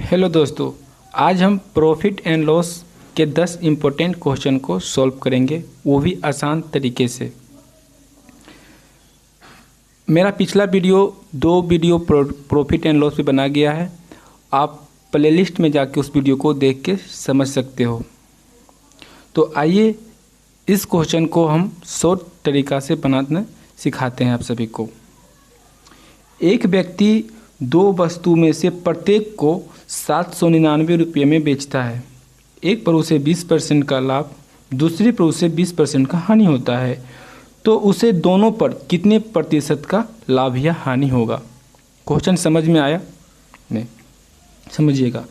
Hello दोस्तों, आज हम प्रॉफिट एंड लॉस के 10 इम्पोर्टेंट क्वेश्चन को सॉल्व करेंगे, वो भी आसान तरीके से। मेरा पिछला video 2 video profit and loss पे बना गया है। आप प्लेलिस्ट में जाके उस वीडियो को देख के समझ सकते हो। तो आइए इस क्वेश्चन को हम शॉर्ट तरीका से बनाना सिखाते हैं आप सभी को। एक व्यक्ति 2 वस्तु में से प्रत्येक को 799 रुपये में बेचता है। एक पर उसे 20% का लाभ, दूसरी पर उसे 20% का हानि होता है, तो उसे दोनों पर कितने प्रतिशत का लाभ या हानि होगा? क्वेश्चन समझ में आया? नहीं, समझिएगा।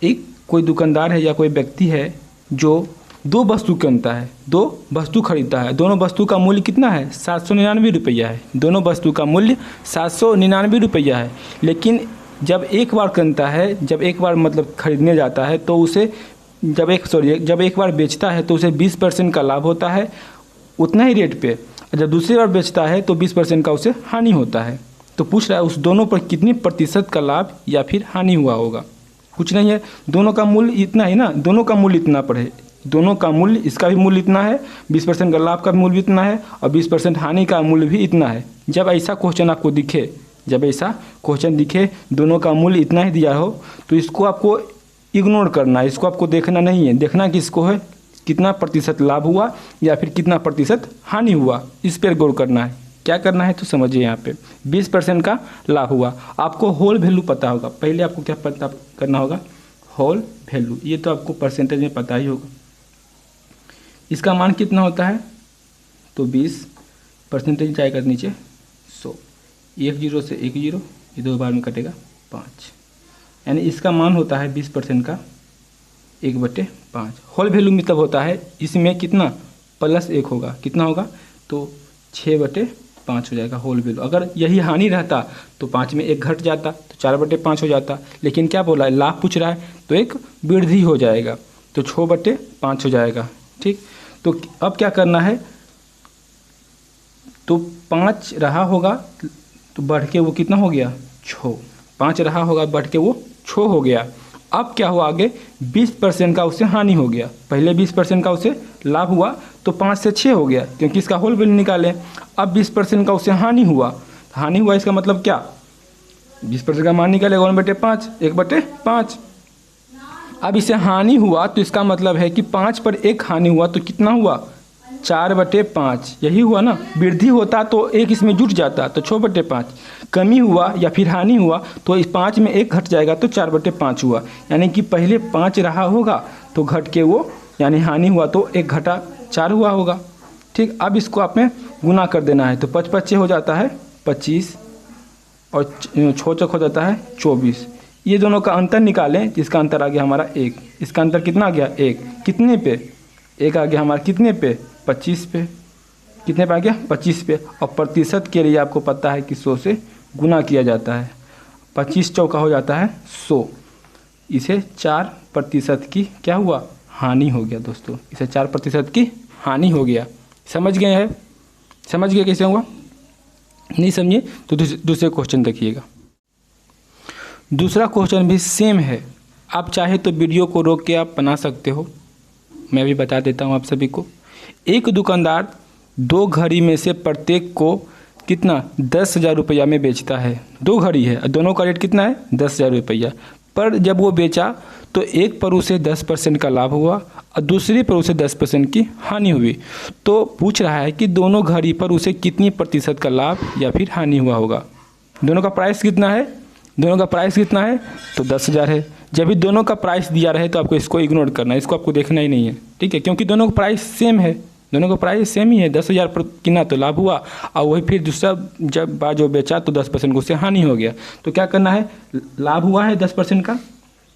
एक कोई दुकानदार है या कोई व्यक्ति है जो 2 वस्तु खरीदता है, 2 वस्तु खरीदता है। दोनों वस्तु का मूल्य कितना है? 799 रुपया है। दोनों वस्तु का मूल्य 799 रुपया है। लेकिन जब एक बार खरीदता है, जब एक बार मतलब खरीदने जाता है, तो उसे जब एक बार बेचता है तो उसे 20% का लाभ होता है उतना ही रेट पे। जब दूसरी बार बेचता है तो 20% का उसे हानि होता है। तो पूछ रहा है उस दोनों पर कितने प्रतिशत का लाभ या फिर हानि हुआ होगा। कुछ नहीं है, दोनों का मूल्य इतना ही ना, दोनों का मूल्य इतना पर है। दोनों का मूल्य, इसका भी मूल्य इतना है, 20% का लाभ का मूल्य भी इतना है और 20% हानि का मूल्य भी इतना है। जब ऐसा क्वेश्चन आपको दिखे, दोनों का मूल्य इतना ही दिया हो, तो इसको आपको इग्नोर करना है, इसको आपको देखना नहीं है। देखना कि इसको है कितना प्रतिशत लाभ हुआ या फिर कितना प्रतिशत हानि हुआ, इस पर गौर करना है। क्या करना है तो समझिए। यहाँ पे 20% का लाभ हुआ, आपको होल वैल्यू पता होगा। पहले आपको क्या पता करना होगा? Whole value. ये तो आपको परसेंटेज में पता ही होगा। इसका मान कितना होता है? तो 20% जाएगा नीचे 100, 1 0 से 1 0, ये 2 बार में कटेगा 5, यानी इसका मान होता है 20% का 1/5। होल वैल्यू मतलब होता है इसमें कितना +1 होगा, कितना होगा? तो 6/5 हो जाएगा होल वैल्यू। अगर यही हानि रहता तो 5 में 1 घट जाता तो 4/5 हो जाता। लेकिन क्या बोला है, लाभ पूछ रहा है तो एक वृद्धि हो जाएगा, तो 6/5 हो जाएगा। ठीक, तो अब क्या करना है, तो 5 रहा होगा तो बढ़ के वो कितना हो गया? 6। 5 रहा होगा बढ़ के वो 6 हो गया। अब क्या हुआ आगे? 20% का उसे हानि हो गया। पहले 20% का उसे लाभ हुआ तो 5 से 6 हो गया, क्योंकि इसका होल वैल्यू निकाले। अब 20% का उसे हानि हुआ, इसका मतलब क्या? 20% का मान निकाले 1/5, 1/5। अब इसे हानि हुआ तो इसका मतलब है कि 5 पर 1 हानि हुआ तो कितना हुआ? 4/5। यही हुआ ना। वृद्धि होता तो 1 इसमें जुट जाता तो 6/5। कमी हुआ या फिर हानि हुआ तो इस 5 में 1 घट जाएगा तो 4/5 हुआ। यानी कि पहले 5 रहा होगा तो घट के वो, यानी हानि हुआ तो 1 घटा 4 हुआ होगा। ठीक, अब इसको आपने गुना कर देना है तो 5 5 हो जाता है 25 और 6 चौक हो जाता है 24। ये दोनों का अंतर निकालें, जिसका अंतर आ गया हमारा 1। इसका अंतर कितना आ गया? 1। कितने पे? 1 आ गया हमारा कितने पे? 25 पे। कितने पे आ गया? 25 पे। और प्रतिशत के लिए आपको पता है कि 100 से गुना किया जाता है। 25 चौका हो जाता है 100। इसे 4% की क्या हुआ? हानि हो गया दोस्तों। इसे 4% की हानि हो गया। समझ गए हैं? समझ गए कैसे हुआ? नहीं समझिए तो दूसरे क्वेश्चन देखिएगा। दूसरा क्वेश्चन भी सेम है। आप चाहे तो वीडियो को रोक के आप बना सकते हो, मैं भी बता देता हूँ आप सभी को। एक दुकानदार 2 घड़ी में से प्रत्येक को कितना 10,000 रुपया में बेचता है। 2 घड़ी है, दोनों का रेट कितना है? 10,000 रुपया। पर जब वो बेचा तो एक पर उसे 10% का लाभ हुआ और दूसरी पर उसे 10% की हानि हुई। तो पूछ रहा है कि दोनों घड़ी पर उसे कितनी प्रतिशत का लाभ या फिर हानि हुआ होगा। दोनों का प्राइस कितना है? तो 10,000 है। जब भी दोनों का प्राइस दिया रहे तो आपको इसको इग्नोर करना है, इसको आपको देखना ही नहीं है। ठीक है, क्योंकि दोनों का प्राइस सेम है, दोनों का प्राइस सेम ही है। 10,000 पर कितना तो लाभ हुआ और वही फिर दूसरा जब बार जो बेचा तो 10% को उससे हानि हो गया। तो क्या करना है, लाभ हुआ है 10% का,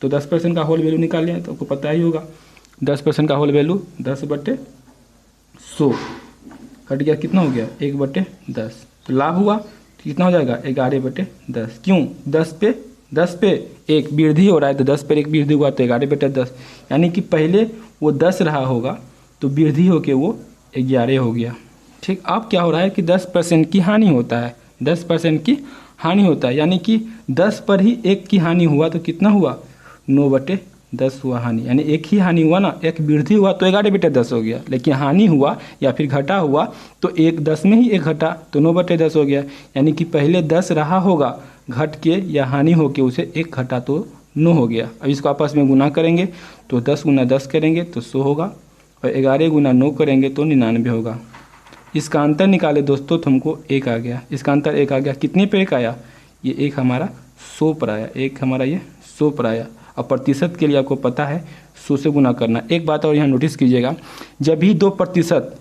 तो 10% का होल वैल्यू निकाल लिया तो आपको पता ही होगा। 10% का होल वैल्यू 10/100 कट गया, कितना हो गया? 1/10। तो लाभ हुआ कितना हो जाएगा? 11/10। क्यों? 10 पे 1 वृद्धि हो रहा है तो 10 पर 1 वृद्धि हुआ तो 11/10। यानी कि पहले वो 10 रहा होगा तो वृद्धि होके वो 11 हो गया। ठीक, अब क्या हो रहा है कि 10% की हानि होता है, 10% की हानि होता है, यानी कि 10 पर ही 1 की हानि हुआ तो कितना हुआ, 9/10 हुआ हानि, यानी एक ही हानि हुआ ना, एक वृद्धि हुआ तो 11/10 हो गया, लेकिन हानि हुआ या फिर घटा हुआ तो 10 में ही 1 घटा तो 9/10 हो गया, यानी कि पहले 10 रहा होगा घट के या हानि हो के उसे 1 घटा तो 9 हो गया। अब इसको आपस में गुना करेंगे तो 10 × 10 करेंगे तो 100 होगा और 11 × 9 करेंगे तो 99 होगा। इसका अंतर निकाले दोस्तों तो हमको 1 आ गया, इसका अंतर 1 आ गया। कितने पे 1 आया, ये 1 हमारा 100 पर आया, 1 हमारा ये 100 पर आया। और प्रतिशत के लिए आपको पता है 100 से गुना करना। एक बात और यहाँ नोटिस कीजिएगा, जब भी 2%,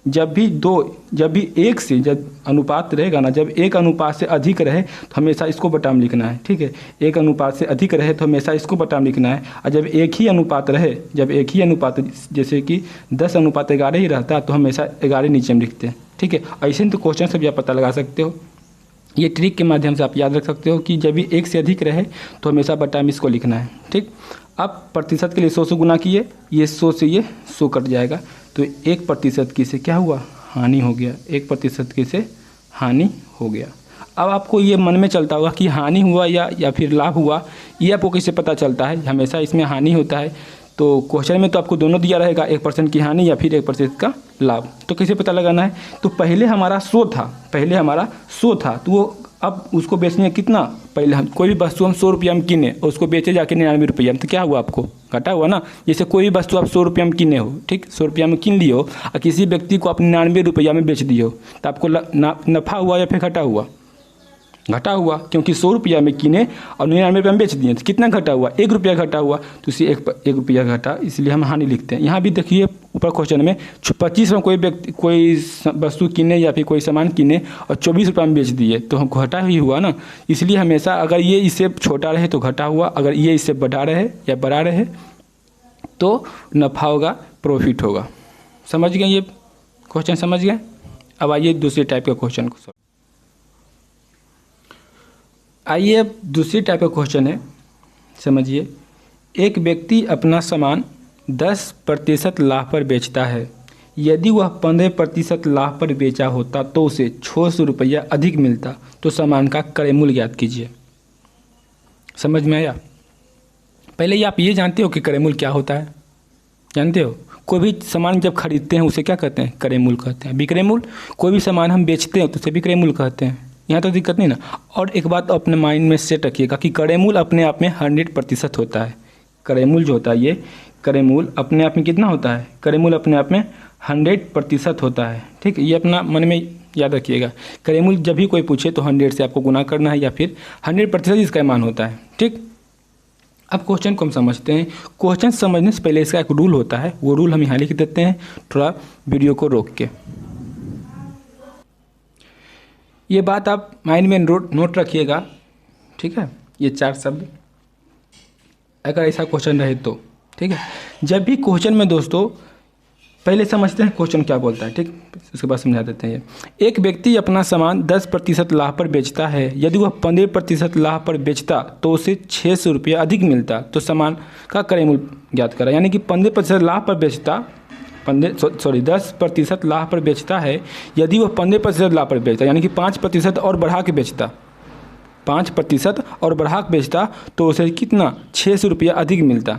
जब भी 1 से जब अनुपात रहेगा ना, जब 1 अनुपात से अधिक रहे तो हमेशा इसको बटा में लिखना है, ठीक है। 1 अनुपात से अधिक रहे तो हमेशा इसको बटा में लिखना है, और जब एक ही अनुपात रहे, जब एक ही अनुपात जैसे कि 10:11 ही रहता तो हमेशा 11 नीचे में लिखते हैं, ठीक है। ऐसे तो क्वेश्चन से भी आप पता लगा सकते हो, ये ट्रिक के माध्यम से आप याद रख सकते हो कि जब भी 1 से अधिक रहे तो हमेशा बटा में इसको लिखना है, ठीक। अब प्रतिशत के लिए 100 से गुना किए, ये 100 से ये 100 कट जाएगा तो 1% की से क्या हुआ, हानि हो गया, 1% की से हानि हो गया। अब आपको ये मन में चलता होगा कि हानि हुआ या फिर लाभ हुआ, ये आपको कैसे पता चलता है, हमेशा इसमें हानि होता है। तो क्वेश्चन में तो आपको दोनों दिया रहेगा, 1% की हानि या फिर 1% का लाभ, तो कैसे पता लगाना है। तो पहले हमारा 100 था, तो वो अब उसको बेचने कितना, पहले हम कोई भी वस्तु हम 100 रुपया में किने और उसको बेचे जाके 99 रुपया में, तो क्या हुआ, आपको घाटा हुआ ना। जैसे कोई भी वस्तु आप 100 रुपया में किने हो, ठीक, 100 रुपया में किन लिए हो और किसी व्यक्ति को आप 99 रुपया में बेच दिए हो, तो आपको नफ़ा हुआ या फिर घाटा हुआ, घटा हुआ, क्योंकि 100 रुपया में किने और 99 रुपया में बेच दिए, तो कितना घटा हुआ, 1 रुपया घटा हुआ, तो इसी 1 रुपया घटा, इसलिए हम हानि लिखते हैं। यहाँ भी देखिए ऊपर क्वेश्चन में 25 में कोई वस्तु किने या फिर कोई सामान किने और 24 रुपया में बेच दिए, तो हम घटा ही हुआ ना। इसलिए हमेशा अगर ये इससे छोटा रहे तो घटा हुआ, अगर ये इससे बढ़ा रहे या बड़ा रहे तो नफ़ा होगा, प्रॉफिट होगा। समझ गए ये क्वेश्चन, समझ गए। अब आइए दूसरे टाइप का क्वेश्चन को, आइए अब दूसरी टाइप का क्वेश्चन है, समझिए। एक व्यक्ति अपना सामान 10% लाभ पर बेचता है, यदि वह 15% लाभ पर बेचा होता तो उसे 600 रुपया अधिक मिलता, तो सामान का क्रय मूल्य ज्ञात कीजिए। समझ में आया। पहले आप ये जानते हो कि क्रय मूल्य क्या होता है, जानते हो। कोई भी सामान जब खरीदते हैं उसे क्या कहते हैं, क्रय मूल्य कहते हैं, विक्रय मूल्य। कोई भी सामान हम बेचते हैं तो उसे विक्रय मूल्य कहते हैं, यहाँ तो दिक्कत नहीं ना। और एक बात अपने माइंड में सेट रखिएगा कि क्रय मूल्य अपने आप में 100% होता है। क्रय मूल्य जो होता है, ये क्रय मूल्य अपने आप में कितना होता है, क्रय मूल्य अपने आप में 100% होता है, ठीक है। ये अपना मन में याद रखिएगा। क्रय मूल्य जब भी कोई पूछे तो 100 से आपको गुना करना है या फिर 100% इसका मान होता है, ठीक। अब क्वेश्चन को हम समझते हैं। क्वेश्चन समझने से पहले इसका एक रूल होता है, वो रूल हम यहाँ लिख देते हैं, थोड़ा वीडियो को रोक के। ये बात आप माइंड में नोट रखिएगा, ठीक है। ये 4 शब्द अगर ऐसा क्वेश्चन रहे तो, ठीक है। जब भी क्वेश्चन में दोस्तों, पहले समझते हैं क्वेश्चन क्या बोलता है, ठीक, उसके बाद समझा देते हैं। एक व्यक्ति अपना सामान 10% लाभ पर बेचता है, यदि वह 15% लाभ पर बेचता तो उसे 600 रुपया अधिक मिलता, तो सामान का क्रय मूल्य ज्ञात करा। यानी कि 15% लाभ पर बेचता, 10% लाभ पर बेचता है, यदि वह 15% लाभ पर बेचता, यानी कि 5% और बढ़ा के बेचता, 5% और बढ़ा के बेचता तो उसे कितना, 600 रुपया अधिक मिलता।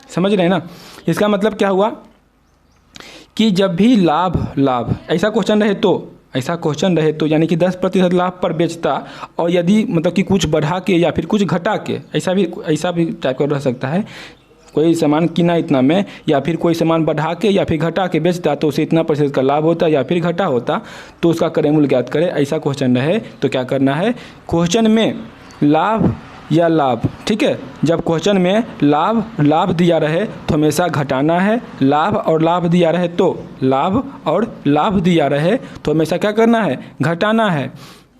समझ रहे हैं ना। इसका मतलब क्या हुआ कि जब भी लाभ ऐसा क्वेश्चन रहे तो यानी कि 10% लाभ पर बेचता, और यदि मतलब कि कुछ बढ़ा के या फिर कुछ घटा के, ऐसा भी टाइप का रह सकता है। कोई सामान किना इतना में या फिर कोई सामान बढ़ा के या फिर घटा के बेचता तो उसे इतना % का लाभ होता या फिर घटा होता, तो उसका क्रय मूल्य ज्ञात करें। ऐसा क्वेश्चन रहे तो क्या करना है, क्वेश्चन में लाभ या लाभ, ठीक है। जब क्वेश्चन में लाभ दिया रहे तो हमेशा घटाना है, लाभ और लाभ दिया रहे तो हमेशा क्या करना है, घटाना है,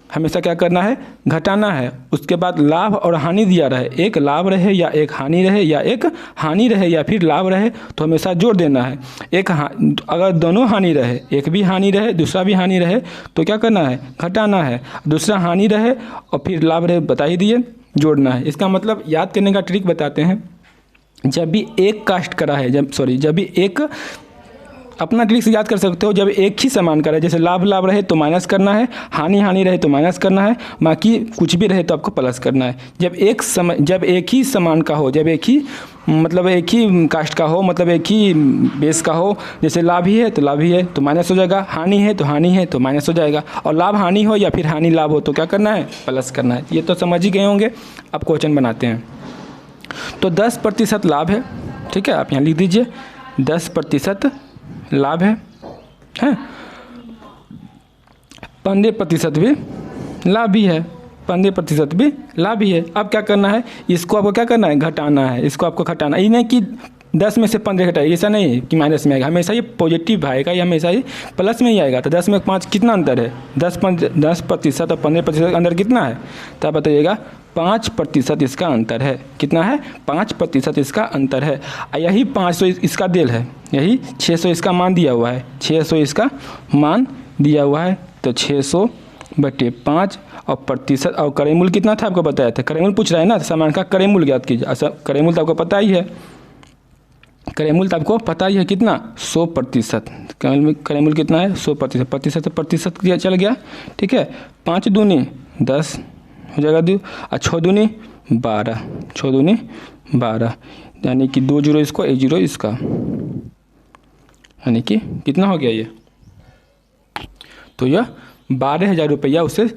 हमेशा क्या करना है, घटाना है। उसके बाद लाभ और हानि दिया रहे, एक लाभ रहे या एक हानि रहे या फिर लाभ रहे तो हमेशा जोड़ देना है। अगर दोनों हानि रहे, एक भी हानि रहे दूसरा भी हानि रहे तो क्या करना है, घटाना है। दूसरा हानि रहे और फिर लाभ रहे, बता ही दिए, जोड़ना है। इसका मतलब याद करने का ट्रिक बताते हैं। जब भी एक कास्ट करा है, जब भी एक अपना ट्रिक से याद कर सकते हो। जब एक ही समान का रहे, जैसे लाभ लाभ रहे तो माइनस करना है, हानि हानि रहे तो माइनस करना है, बाकी कुछ भी रहे तो आपको प्लस करना है। जब एक ही समान का हो, जब एक ही मतलब एक ही कास्ट का हो, मतलब एक ही बेस का हो, जैसे लाभ ही है तो लाभ ही है तो माइनस हो जाएगा, हानि है तो माइनस हो जाएगा, और लाभ हानि हो या फिर हानि लाभ हो तो क्या करना है, प्लस करना है। ये तो समझ ही गए होंगे। अब क्वेश्चन बनाते हैं। तो 10% लाभ है, ठीक है, आप यहाँ लिख दीजिए 10% लाभ है 15% भी लाभ भी है, 15% भी लाभ ही है। अब क्या करना है, इसको आपको क्या करना है, घटाना है, इसको आपको घटाना है। ये नहीं कि 10 में से 15 घटाइए, ऐसा नहीं है कि माइनस में आएगा, हमेशा ये पॉजिटिव आएगा, ये हमेशा ही प्लस में ही आएगा। तो 10 में 5 कितना अंतर है, 10% और 15% अंदर कितना है, तो आप बताइएगा 5% इसका अंतर है। कितना है, 5% इसका अंतर है। यही 500 इसका दिल है, यही 600 इसका मान दिया हुआ है, 600 इसका मान दिया हुआ है। तो 600/5 और प्रतिशत और करेमूल कितना था आपको बताया था, करेमूल पूछ रहा है ना, समान का करेमूल ज्ञात कीजिए। अच्छा, करेमूल तो आपको पता ही है, करेमूल तो आपको पता ही है कितना, 100%। करेमूल कितना है, 100%। प्रतिशत से प्रतिशत चल गया, ठीक है। 5 दूनी 10 हो जाएगा 2, और 6 दूनी 12, 6 दूनी 12, यानी कि 2 जीरो इसको, 1 जीरो इसका, यानी कि कितना हो गया ये, तो यह 12,000 रुपया उसे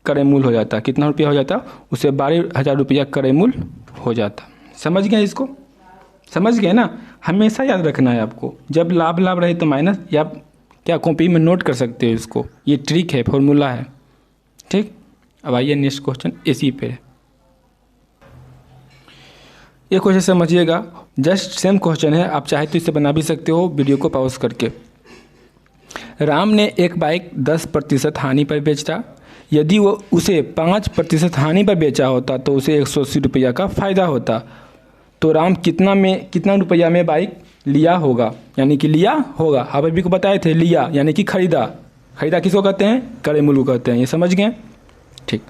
करेमूल हो जाता। कितना रुपया हो जाता, उसे 12,000 रुपया करेमूल हो जाता। समझ गए इसको, समझ गए ना। हमेशा याद रखना है आपको, जब लाभ लाभ रहे तो माइनस, या क्या कॉपी में नोट कर सकते हो इसको, ये ट्रिक है, फॉर्मूला है, ठीक। अब आइए नेक्स्ट क्वेश्चन इसी पे। ये क्वेश्चन समझिएगा, जस्ट सेम क्वेश्चन है, आप चाहे तो इसे बना भी सकते हो वीडियो को पॉज करके। राम ने एक बाइक 10% हानि पर बेचा। यदि वो उसे 5% हानि पर बेचा होता तो उसे 180 रुपया का फ़ायदा होता। तो राम कितना रुपया में बाइक लिया होगा, यानी कि लिया होगा, आप अभी को बताए थे, लिया यानी कि खरीदा। खरीदा किसको कहते हैं, करेमूल को कहते हैं। ये समझ गए, ठीक।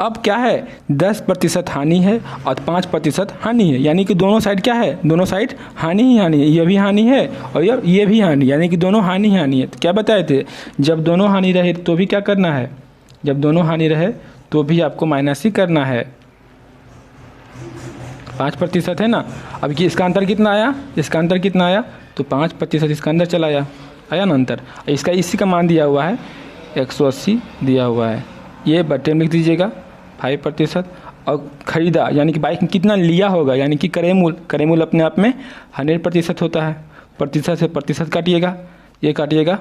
अब क्या है, 10% हानि है और 5% हानि है, यानी कि दोनों साइड क्या है, दोनों साइड हानि ही हानि है। ये भी हानि है और ये भी हानि, यानी कि दोनों हानि ही हानि है। तो क्या बताए थे, जब दोनों हानि रहे तो भी क्या करना है, जब दोनों हानि रहे तो भी आपको माइनस ही करना है। 5% है ना। अब कि इसका अंतर कितना आया, इसका अंतर कितना आया, तो 5% इसका अंदर चला आया ना अंतर। इसका इसी का मान दिया हुआ है 180 दिया हुआ है, ये बट्टे में लिख दीजिएगा 5%। और खरीदा यानी कि बाइक कितना लिया होगा, यानी कि करेमूल अपने आप में 100% होता है। प्रतिशत से प्रतिशत काटिएगा, ये काटिएगा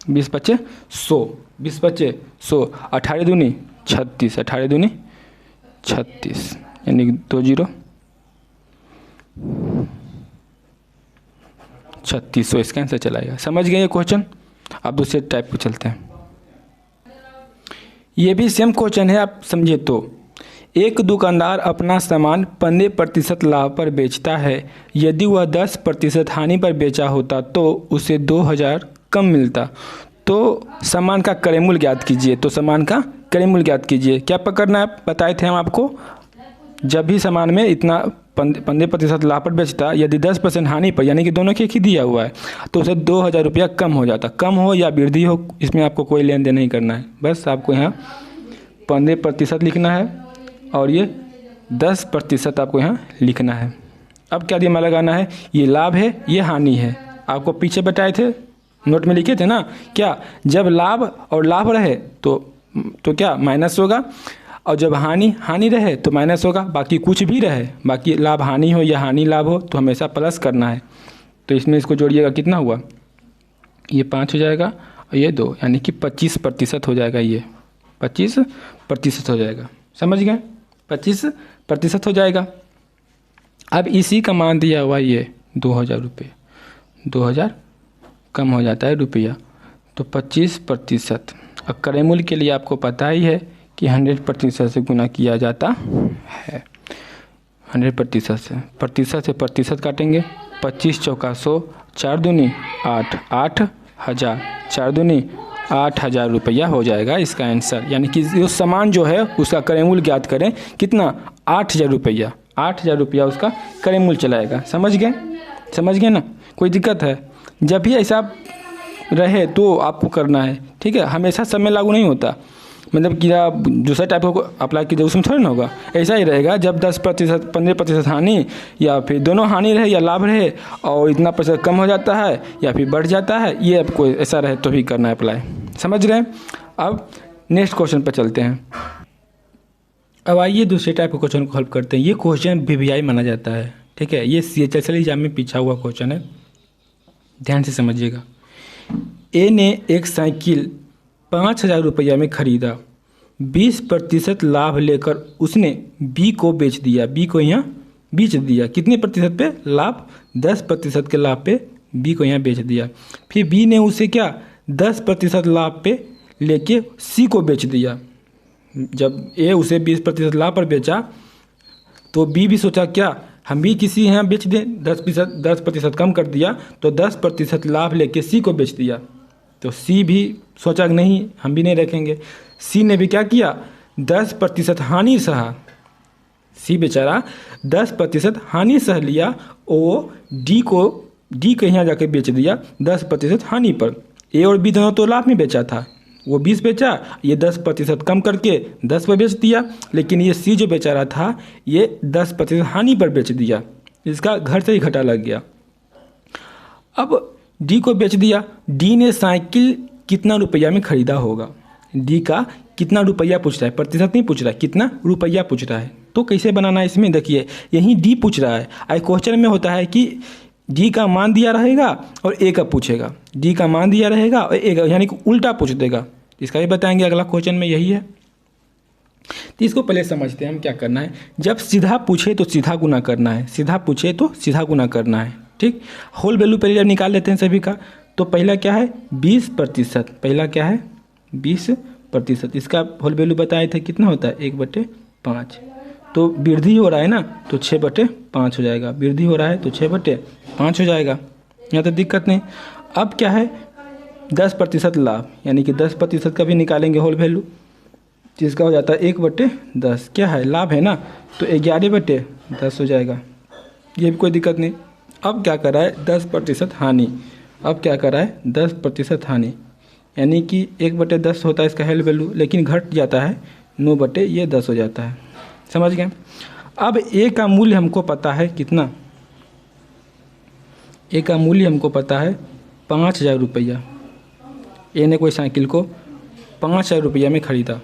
20×5 100, 20×5 100, 18 दूनी 36, 18 दूनी 36, यानी 2 जीरो 3600 इसका आंसर चलाएगा। समझ गए ये क्वेश्चन। अब दूसरे टाइप पे चलते हैं। ये भी सेम क्वेश्चन है, आप समझिए तो। एक दुकानदार अपना सामान 15% लाभ पर बेचता है। यदि वह 10% हानि पर बेचा होता तो उसे 2,000 कम मिलता। तो सामान का करेमूल ज्ञात कीजिए। तो सामान का करेमूल ज्ञात कीजिए। क्या पकड़ना है, बताए थे हम आपको, जब भी सामान में इतना 15% लाभ पर बेचता, यदि 10% हानि पर, यानी कि दोनों के एक ही दिया हुआ है, तो उसे 2,000 रुपया कम हो जाता। कम हो या वृद्धि हो, इसमें आपको कोई लेन देन नहीं करना है। बस आपको यहाँ 15% लिखना है और ये 10% आपको यहाँ लिखना है। अब क्या दिमाग लगाना है, ये लाभ है, ये हानि है। आपको पीछे बताए थे, नोट में लिखे थे ना, क्या जब लाभ और लाभ रहे तो क्या माइनस होगा, और जब हानि रहे तो माइनस होगा। बाकी कुछ भी रहे, बाकी लाभ हानि हो या हानि लाभ हो, तो हमेशा प्लस करना है। तो इसमें इसको जोड़िएगा, कितना हुआ, ये 5 हो जाएगा और ये 2, यानी कि 25% हो जाएगा। ये 25% हो जाएगा। समझ गए, 25% हो जाएगा। अब इसी का मान दिया हुआ ये 2,000 रुपये, 2,000 कम हो जाता है रुपया, तो 25%। अब करेमूल के लिए आपको पता ही है कि 100% से गुना किया जाता है। 100% से प्रतिशत काटेंगे, 25 चौका 100, 4 दूनी 8, 8,000, 4 दूनी 8,000 रुपया हो जाएगा इसका आंसर। यानी कि उस सामान जो है उसका करेमूल ज्ञात करें, कितना, 8,000 रुपया, 8,000 रुपया उसका करेमूल चलाएगा। समझ गए ना, कोई दिक्कत है। जब भी ऐसा रहे तो आपको करना है, ठीक है। हमेशा सब में लागू नहीं होता, मतलब कि आप दूसरा टाइप को अप्लाई कीजिए उसमें थोड़ी ना होगा। ऐसा ही रहेगा जब 10%, 15% हानि या फिर दोनों हानि रहे या लाभ रहे और इतना पैसा कम हो जाता है या फिर बढ़ जाता है, ये आपको ऐसा रहे तो भी करना है अप्लाई। समझ गए। अब नेक्स्ट क्वेश्चन पर चलते हैं। अब आइए दूसरे टाइप के क्वेश्चन को हल करते हैं। ये क्वेश्चन VVI माना जाता है, ठीक है। ये CHSL एग्जाम में पूछा हुआ क्वेश्चन है, ध्यान से समझिएगा। ए ने एक साइकिल 5,000 रुपया में खरीदा, 20% लाभ लेकर उसने बी को बेच दिया। बी को यहाँ बेच दिया, कितने प्रतिशत पे? लाभ, 10% के लाभ पे बी को यहाँ बेच दिया। फिर बी ने उसे क्या 10% लाभ पे लेके सी को बेच दिया। जब ए उसे 20% लाभ पर बेचा तो बी भी सोचा क्या हम भी किसी यहाँ बेच दें, 10% कम कर दिया तो 10% लाभ लेके सी को बेच दिया। तो सी भी सोचा कि नहीं हम भी नहीं रखेंगे। सी ने भी क्या किया 10% हानि सहा। सी बेचारा 10% हानि सह लिया और डी के यहाँ जाके बेच दिया 10% हानि पर। ए और बी दोनों तो लाभ में बेचा था, वो 20 बेचा, ये 10% कम करके 10 पर बेच दिया। लेकिन ये सी जो बेचारा था ये 10% हानि पर बेच दिया, इसका घर से ही घाटा लग गया। अब डी को बेच दिया। डी ने साइकिल कितना रुपया में खरीदा होगा? डी का कितना रुपया पूछ रहा है, प्रतिशत नहीं पूछ रहा है, कितना रुपया पूछ रहा है। तो कैसे बनाना है इसमें, देखिए यही डी पूछ रहा है। आई क्वेश्चन में होता है कि डी का मान दिया रहेगा और ए का पूछेगा, डी का मान दिया रहेगा और ए का, यानी कि उल्टा पूछ देगा। इसका भी बताएंगे अगला क्वेश्चन में, यही है। तो इसको पहले समझते हैं हम क्या करना है। जब सीधा पूछे तो सीधा गुना करना है, सीधा पूछे तो सीधा गुना करना है, ठीक। होल वैल्यू पहले जब निकाल लेते हैं सभी का, तो पहला क्या है 20%। पहला क्या है 20%। इसका होल वैल्यू बताए थे कितना होता है 1/5। तो वृद्धि हो रहा है ना तो 6/5 हो जाएगा। वृद्धि हो रहा है तो 6/5 हो जाएगा, यहाँ तो दिक्कत नहीं। अब क्या है 10% लाभ, यानी कि 10% का भी निकालेंगे होल वैल्यू, जिसका हो जाता है 1/10। क्या है लाभ है ना, तो 11/10 हो जाएगा, ये भी कोई दिक्कत नहीं। अब क्या कर रहा है 10% हानि। अब क्या कर रहा है 10% हानि, यानी कि 1/10 होता है इसका होल वैल्यू, लेकिन घट जाता है 9/10 हो जाता है। समझ गए। अब ए का मूल्य हमको पता है कितना, ए का मूल्य हमको पता है 5,000 रुपया। ए ने कोई साइकिल को 5,000 रुपया में खरीदा।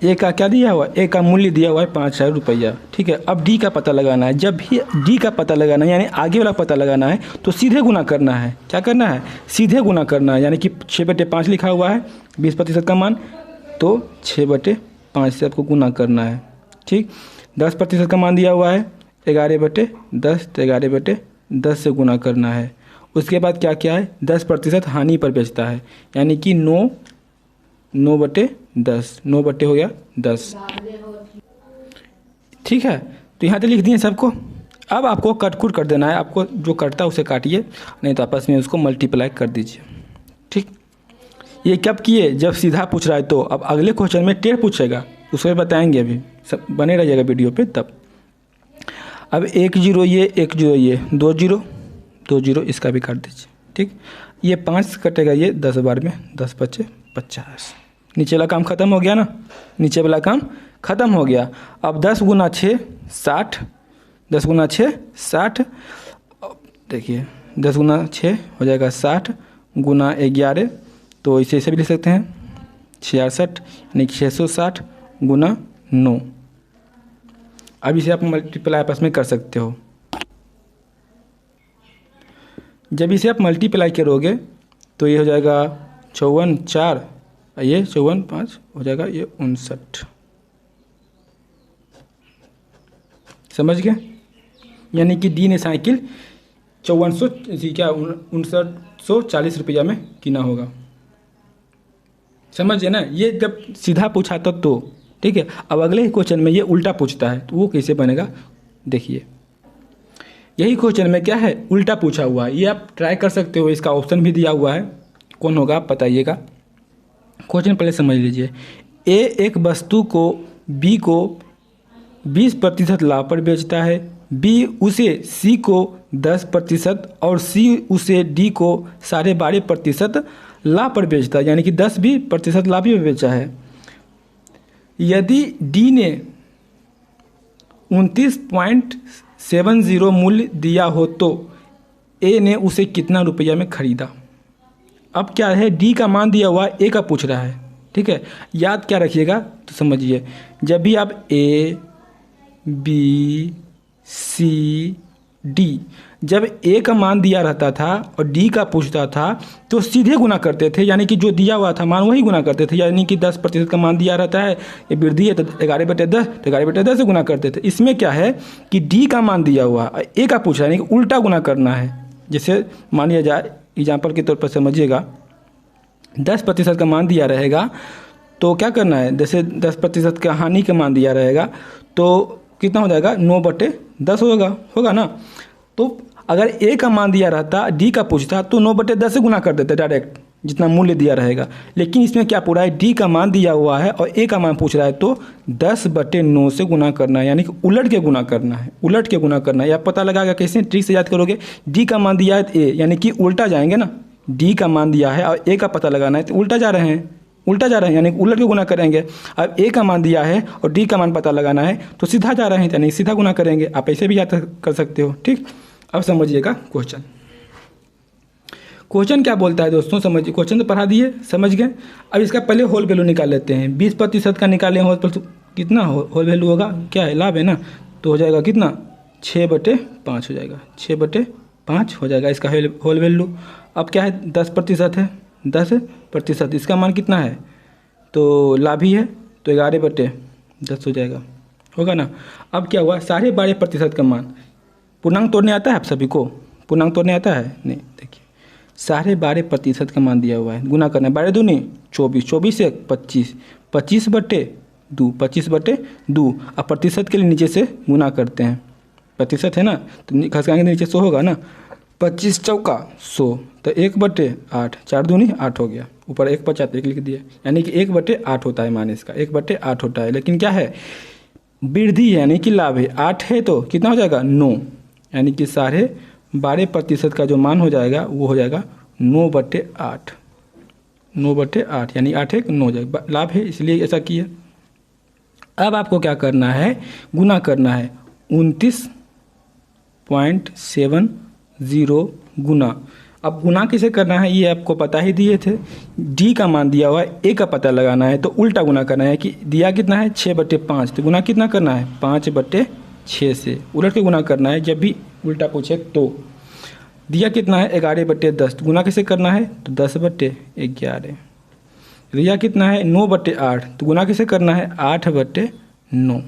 ए का क्या दिया हुआ, ए का मूल्य दिया हुआ है 5,000 रुपया, ठीक है। अब डी का पता लगाना है। जब भी डी का पता लगाना है यानी आगे वाला पता लगाना है तो सीधे गुना करना है। क्या करना है, सीधे गुना करना है, यानी कि 6/5 लिखा हुआ है 20% का मान, तो 6/5 से आपको गुना करना है, ठीक। 10% का मान दिया हुआ है 11/10, तो 11/10 से गुना करना है। उसके बाद क्या क्या है 10% हानि पर बेचता है, यानी कि 9/10, 9 हो गया 10, ठीक है। तो यहाँ तक लिख दिए सबको। अब आपको कटकुट कर देना है, आपको जो कटता है उसे काटिए, नहीं तो आपस में उसको मल्टीप्लाई कर दीजिए, ठीक। ये कब किए, जब सीधा पूछ रहा है तो। अब अगले क्वेश्चन में टेढ़ पूछेगा, उसको बताएंगे, अभी सब बने रहिएगा वीडियो पे तब। अब 1 0 ये 1 0 ये 2 0 2 0, इसका भी काट दीजिए, ठीक। ये 5 कटेगा, ये 10 बार में 10×5 = 50। नीचे वाला काम खत्म हो गया ना, नीचे वाला काम खत्म हो गया। अब 10 × 6 60, 10 × 6 60, देखिए 10 × 6 हो जाएगा 60 × 11, तो इसे भी लिख सकते हैं 66, यानी 660 × 9। अब इसे आप मल्टीप्लाई आपस में कर सकते हो। जब इसे आप मल्टीप्लाई करोगे तो ये हो जाएगा 54 4, ये 54 5 हो जाएगा, ये 59। समझ गए। यानी कि डी ने साइकिल 5940 रुपया में किना होगा। समझिए ना, ये जब सीधा पूछा तो ठीक है। अब अगले क्वेश्चन में ये उल्टा पूछता है, तो वो कैसे बनेगा देखिए। यही क्वेश्चन में क्या है उल्टा पूछा हुआ है, ये आप ट्राई कर सकते हो, इसका ऑप्शन भी दिया हुआ है, कौन होगा आप बताइएगा। क्वेश्चन पहले समझ लीजिए। ए एक वस्तु को बी को 20% लाभ पर बेचता है, बी उसे सी को 10% और सी उसे डी को 12.5% लाभ पर बेचता है, यानी कि 10% लाभ पर बेचा है। यदि डी ने 29.70 मूल्य दिया हो तो ए ने उसे कितना रुपया में खरीदा। अब क्या है, डी का मान दिया हुआ ए का पूछ रहा है, ठीक है। याद क्या रखिएगा तो समझिए, जब भी आप ए बी सी डी, जब ए का मान दिया रहता था और डी का पूछता था तो सीधे गुना करते थे, यानी कि जो दिया हुआ था मान वही गुना करते थे। यानी कि 10% का मान दिया रहता है, ये वृद्धि है तो 11/10, तो 11/10 से गुना करते थे। इसमें क्या है कि डी का मान दिया हुआ ए का पूछ रहा है, यानी कि उल्टा गुना करना है। जैसे मान लिया जाए, एग्जाम्पल के तौर पर समझिएगा, 10% का मान दिया रहेगा तो क्या करना है, जैसे 10% का हानि का मान दिया रहेगा तो कितना हो जाएगा, 9/10 होगा ना। तो अगर ए का मान दिया रहता, डी का पूछता तो 9/10 से गुना कर देते डायरेक्ट, जितना मूल्य दिया रहेगा। लेकिन इसमें क्या पूरा है, डी का मान दिया हुआ है और ए का मान पूछ रहा है तो 10/9 से गुना करना है, यानी कि उलट के गुना करना है, उलट के गुना करना है। या पता लगाएगा कैसे, ट्रिक से याद करोगे, डी का मान दिया है ए, यानी कि उल्टा जाएंगे ना, डी का मान दिया है और ए का पता लगाना है तो उल्टा जा रहे हैं, यानी उलट के गुना करेंगे। अब ए का मान दिया है और डी का मान पता लगाना है तो सीधा जा रहे हैं, यानी सीधा गुना करेंगे। आप ऐसे भी याद कर सकते हो, ठीक। अब समझिएगा क्वेश्चन क्या बोलता है दोस्तों, समझिए। क्वेश्चन तो पढ़ा दिए, समझ गए। अब इसका पहले होल वैल्यू निकाल लेते हैं। 20% का निकालें होल पर कितना होल वैल्यू होगा, क्या है, लाभ है ना, तो हो जाएगा कितना, 6/5 हो जाएगा, 6/5 हो जाएगा इसका होल वैल्यू। अब क्या है, 10% है, 10%, इसका मान कितना है, तो लाभ ही है तो 11/10 हो जाएगा, होगा ना। अब क्या हुआ, 12.5% का मान, पूर्णांक तोड़ने आता है आप सभी को, पूर्णांक तोड़ने आता है नहीं, देखिए 12.5% का मान दिया हुआ है, गुना करना है, 12 दूनी 24, 24 से 25, 25/2, 25/2। अब प्रतिशत के लिए नीचे से गुना करते हैं, प्रतिशत है ना तो खसकाएंगे नीचे 100 होगा ना, 25 चौका 100 तो 1/8, 4 दूनी 8 हो गया, ऊपर 1 बचा तो 1 लिख दिया, यानी कि 1/8 होता है मान इसका, 1/8 होता है। लेकिन क्या है, वृद्धि यानी कि लाभ है, 8 है तो कितना हो जाएगा, 9, यानी कि 12.5% का जो मान हो जाएगा वो हो जाएगा 9/8, 9/8, यानी 8 1 9 जाएगा, लाभ है इसलिए ऐसा किया। अब आपको क्या करना है, गुना करना है, 29.70 गुना। अब गुना किसे करना है ये आपको पता ही दिए थे, डी का मान दिया हुआ है, ए का पता लगाना है तो उल्टा गुना करना है, कि दिया कितना है 6/5 तो गुना कितना करना है 5/6 से उलट के गुना करना है। जब भी उल्टा पूछे तो दिया कितना है 11/10 गुना कैसे करना है तो 10/11। दिया कितना है 9/8 तो गुना कैसे करना है 8/9।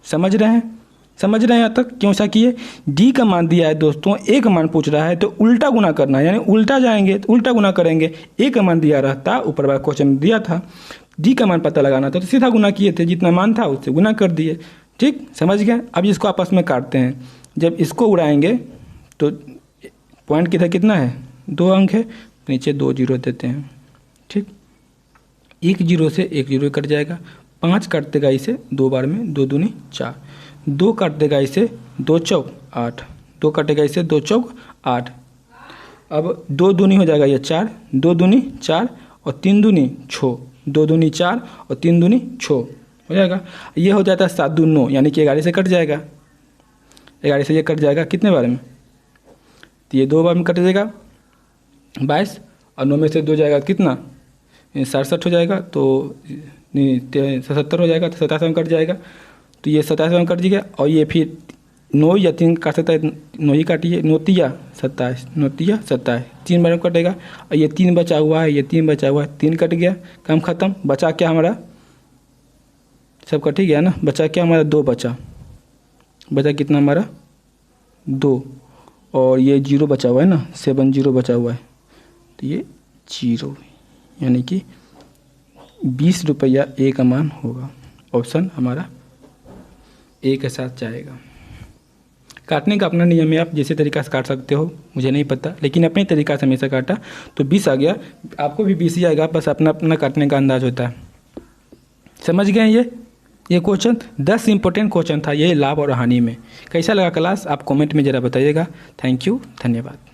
समझ रहे हैं यहाँ तक क्यों सा किए। डी का मान दिया है दोस्तों, ए का मान पूछ रहा है तो उल्टा गुना करना है, यानी उल्टा जाएंगे तो उल्टा गुना करेंगे। ए का मान दिया रहता, ऊपर वाला क्वेश्चन दिया था, डी का मान पता लगाना था तो सीधा गुना किए थे, जितना मान था उससे गुना कर दिए, ठीक समझ गए। अब इसको आपस में काटते हैं, जब इसको उड़ाएंगे तो पॉइंट किधर कितना है 2 अंक है, नीचे 2 जीरो देते हैं, ठीक। 1 0 से 1 0 कट जाएगा, 5 काट देगा इसे 2 बार में, 2 दूनी 4, 2 काट देगा इसे 2 चौक 8, 2 काटेगा इसे 2 चौक 8। अब 2 दूनी हो जाएगा ये 4, 2 दूनी 4 और 3 दूनी 6, 2 दूनी 4 और 3 दूनी 6 हो जाएगा। ये हो जाता है 7 दूनी 9, यानी कि 11 से कट जाएगा, 11 से ये कट जाएगा कितने बार में, तो ये 2 बार में कट जाएगा 22 और 9 में से 2 जाएगा कितना 67 हो जाएगा, तो 77 हो जाएगा, तो 27 में कट जाएगा, तो ये 27 में कट जाएगा। और ये फिर 9 या 3 काट सकता है, 9 ही काटिए, 9 तिया 27, 9 तिया 27, 3 बार में कटेगा। और ये 3 बचा हुआ है, ये 3 बचा हुआ है, 3 कट गया, काम खत्म। बचा क्या हमारा, सब कट ही गया ना, बचा क्या हमारा 2 बचा कितना हमारा 2, और ये 0 बचा हुआ है ना, 7 0 बचा हुआ है, तो ये 0, यानी कि 20 रुपया ए का मान होगा। ऑप्शन हमारा ए के साथ जाएगा। काटने का अपना नियम है, आप जैसे तरीका से काट सकते हो, मुझे नहीं पता, लेकिन अपने तरीका से हमेशा काटा तो 20 आ गया, आपको भी 20 ही आएगा, बस अपना अपना काटने का अंदाज होता है। समझ गए ये, ये क्वेश्चन 10 इंपॉर्टेंट क्वेश्चन था ये लाभ और हानि में। कैसा लगा क्लास आप कमेंट में ज़रा बताइएगा। थैंक यू, धन्यवाद।